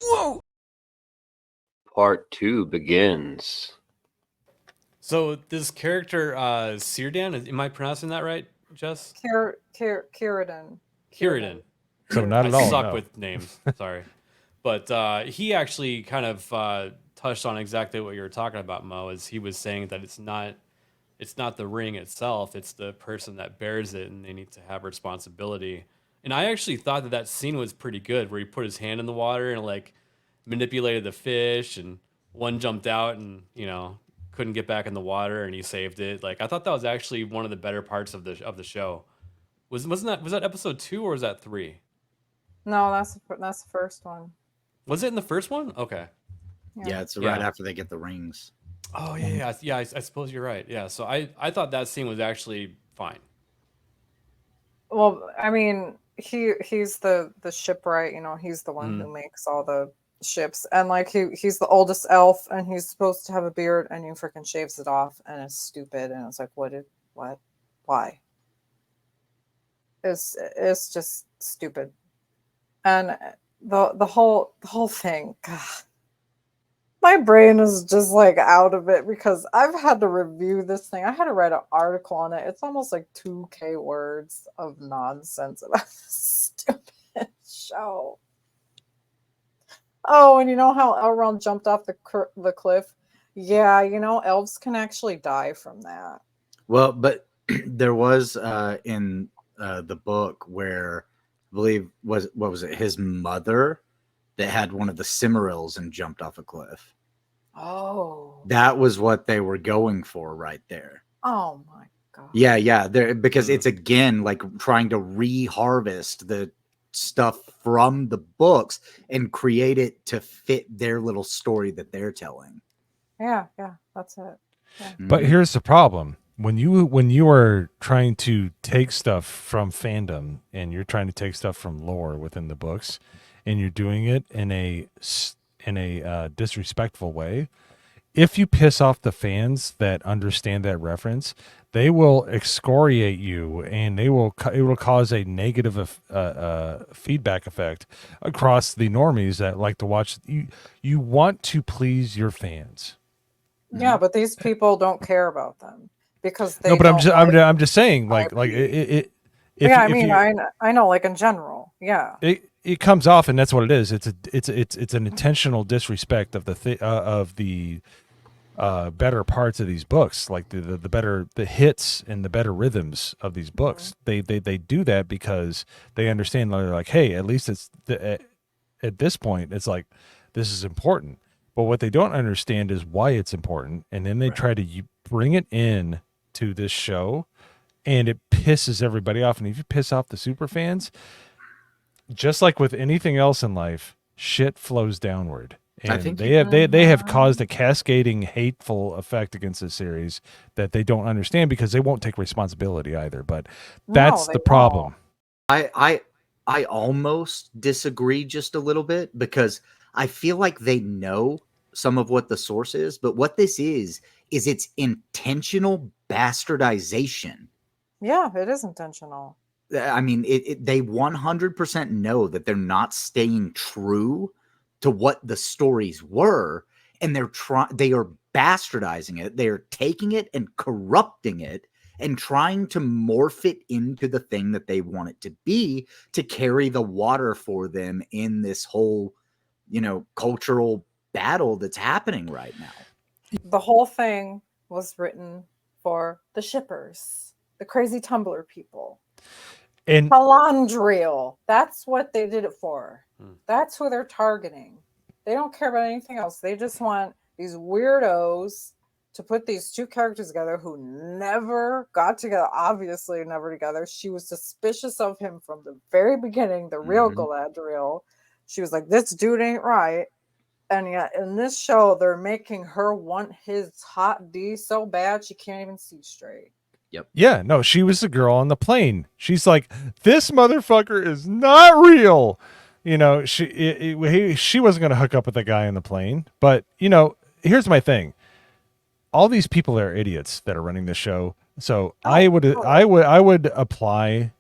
Whoa! Part 2 begins. So this character, Círdan, am I pronouncing that right, Jess? Kieran. Kieran. So not I at all. suck No. with names. Sorry. But he actually kind of touched on exactly what you were talking about, Mo, as he was saying that it's not the ring itself, it's the person that bears it, and they need to have responsibility. And I actually thought that scene was pretty good, where he put his hand in the water and like manipulated the fish, and one jumped out and couldn't get back in the water, and he saved it. Like I thought that was actually one of the better parts of the show. Was that episode 2 or was that 3? No, that's the first one. Was it in the first one? Okay. Yeah, it's right Yeah. after they get the rings. Oh yeah. I suppose you're right. Yeah. So I thought that scene was actually fine. Well, I mean, he's the shipwright. He's the one who makes all the ships, and like he's the oldest elf, and he's supposed to have a beard, and he freaking shaves it off, and it's stupid, and it's like, why? It's just stupid, and the whole thing, God, my brain is just like out of it because I've had to review this thing. I had to write an article on it. It's almost like 2K words of nonsense about this stupid show. Oh, and you know how Elrond jumped off the cliff? Yeah, elves can actually die from that. Well, but there was in the book where I believe what was it? His mother that had one of the Cimmerils and jumped off a cliff. Oh, That was what they were going for right there. oh my God. Yeah. Because it's again like trying to re-harvest the stuff from the books and create it to fit their little story that they're telling. Yeah, that's it. Yeah. But here's the problem. When you are trying to take stuff from fandom and you're trying to take stuff from lore within the books and you're doing it in a disrespectful way, if you piss off the fans that understand that reference, they will excoriate you, and it will cause a negative feedback effect across the normies that like to watch. You want to please your fans. Yeah, but these people don't care about them because they. No, but I'm just saying, like I know, like in general, yeah. It comes off, and that's what it is. It's an intentional disrespect of the better parts of these books, like the hits and the better rhythms of these books. They do that because they understand. They're like, hey, at least at this point, it's like this is important. But what they don't understand is why it's important, and then they try to bring it in to this show, and it pisses everybody off. And if you piss off the super fans, just like with anything else in life, shit flows downward. And I think they have caused a cascading hateful effect against this series that they don't understand because they won't take responsibility either. But that's the problem. I almost disagree just a little bit because I feel like they know some of what the source is, but what this is it's intentional bastardization. Yeah, it is intentional. I mean, they 100% know that they're not staying true to what the stories were, and they are bastardizing it. They are taking it and corrupting it and trying to morph it into the thing that they want it to be to carry the water for them in this whole, cultural battle that's happening right now. The whole thing was written for the shippers, the crazy Tumblr people. And Palandriel. That's what they did it for. That's who they're targeting. They don't care about anything else. They just want these weirdos to put these two characters together who never got together, obviously never together. She was suspicious of him from the very beginning, the real Galadriel. She was like, this dude ain't right. And yet in this show, they're making her want his hot D so bad she can't even see straight. Yep. Yeah, no, she was the girl on the plane. She's like, this motherfucker is not real. She wasn't going to hook up with the guy on the plane. But, here's my thing. All these people are idiots that are running the show. So I would apply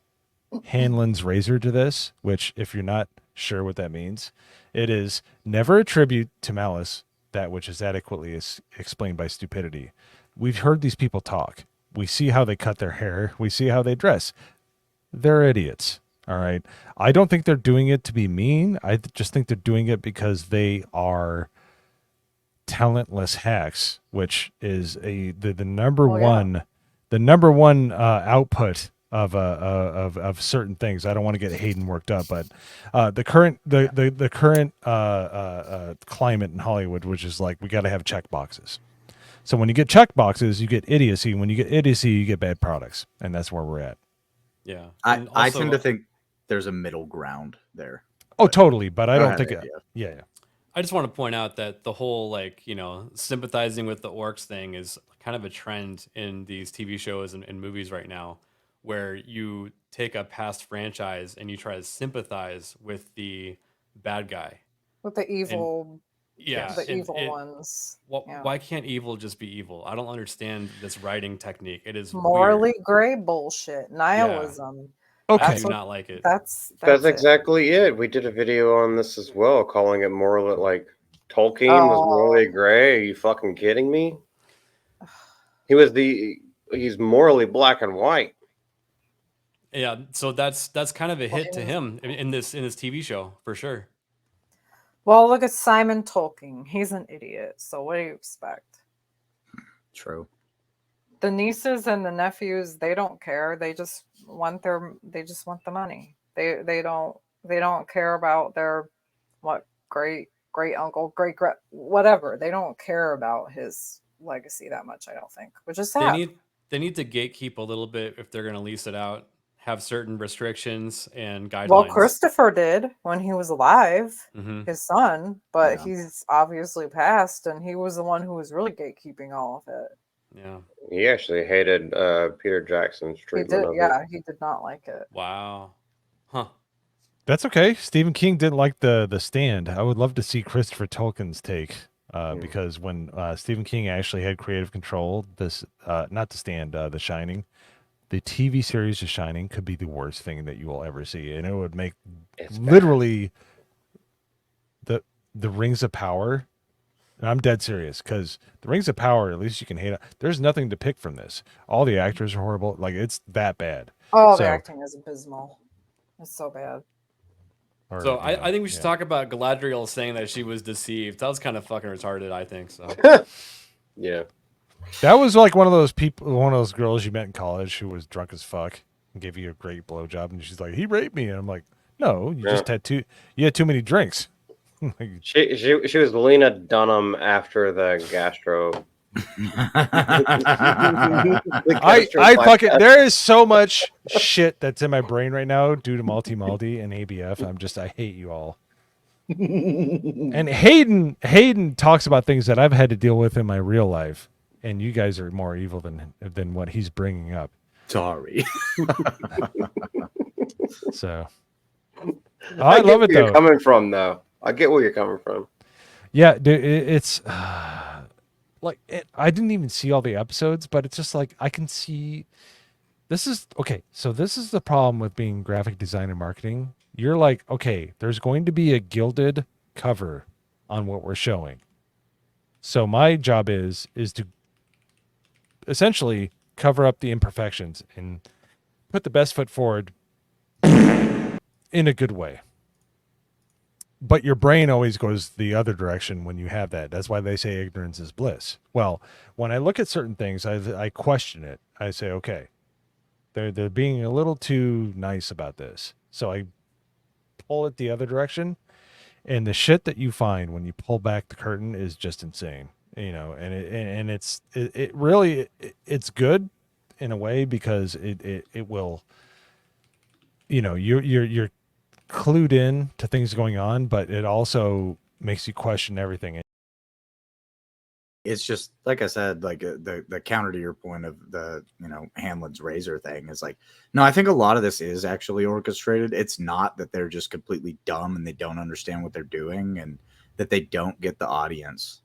Hanlon's razor to this, which if you're not sure what that means. It is never attribute to malice that which is adequately explained by stupidity. We've heard these people talk. We see how they cut their hair. We see how they dress. They're idiots. All right. I don't think they're doing it to be mean. I just think they're doing it because they are talentless hacks, which is the number one output of certain things. I don't want to get Hayden worked up, but the current climate in Hollywood, which is like we got to have check boxes. So when you get check boxes, you get idiocy. When you get idiocy, you get bad products, and that's where we're at. Yeah. I tend to think there's a middle ground there. Oh, totally, but I don't think ahead, it. Yeah. I just want to point out that the whole sympathizing with the orcs thing is kind of a trend in these TV shows and movies right now, where you take a past franchise and you try to sympathize with the bad guy. With the evil, The evil ones. Why can't evil just be evil? I don't understand this writing technique. It is morally weird. gray bullshit, nihilism. Okay. I do not like it. That's exactly it. We did a video on this as well, calling it moral, like Tolkien was morally gray. Are you fucking kidding me? He's morally black and white. Yeah, so that's kind of a hit to him in this TV show for sure. Well, look at Simon Tolkien. He's an idiot. So what do you expect? True. The nieces and the nephews, they don't care. They just want the money. They don't care about their great uncle, whatever. They don't care about his legacy that much, I don't think. Which is sad. They need to gatekeep a little bit if they're going to lease it out. Have certain restrictions and guidelines. Well, Christopher did when he was alive, his son, but he's obviously passed, and he was the one who was really gatekeeping all of it. Yeah. He actually hated Peter Jackson's treatment of it. He did not like it. Wow. Huh. That's okay. Stephen King didn't like the Stand. I would love to see Christopher Tolkien's take because when Stephen King actually had creative control, not The Stand, The Shining, the TV series The Shining could be the worst thing that you will ever see, and it would make literally the Rings of Power. And I'm dead serious because the Rings of Power, at least you can hate it. There's nothing to pick from this. All the actors are horrible. Like, it's that bad. Oh, the acting is abysmal. It's so bad. So I think we should talk about Galadriel saying that she was deceived. That was kind of fucking retarded, I think. So yeah. That was like one of those girls you met in college who was drunk as fuck and gave you a great blowjob, and she's like, "He raped me," and I'm like, "No, you just had too many drinks." She was Lena Dunham after the gastro. I fucking there is so much shit that's in my brain right now due to Malty and ABF. I hate you all. And Hayden talks about things that I've had to deal with in my real life, and you guys are more evil than what he's bringing up. Sorry. So I love it though. You're coming from though. I get where you're coming from. Yeah, dude, it's like I didn't even see all the episodes, but it's just like I can see. This is okay. So this is the problem with being graphic design and marketing. You're like, okay, there's going to be a gilded cover on what we're showing. So my job is to essentially cover up the imperfections and put the best foot forward in a good way. But your brain always goes the other direction when you have that. That's why they say ignorance is bliss. Well, when I look at certain things, I question it. I say, okay, they're being a little too nice about this. So I pull it the other direction, and the shit that you find when you pull back the curtain is just insane. And it really it's good in a way because it will, you're clued in to things going on, but it also makes you question everything. It's just like I said, like the counter to your point of the Hamlin's razor thing is like, no, I think a lot of this is actually orchestrated. It's not that they're just completely dumb and they don't understand what they're doing and that they don't get the audience.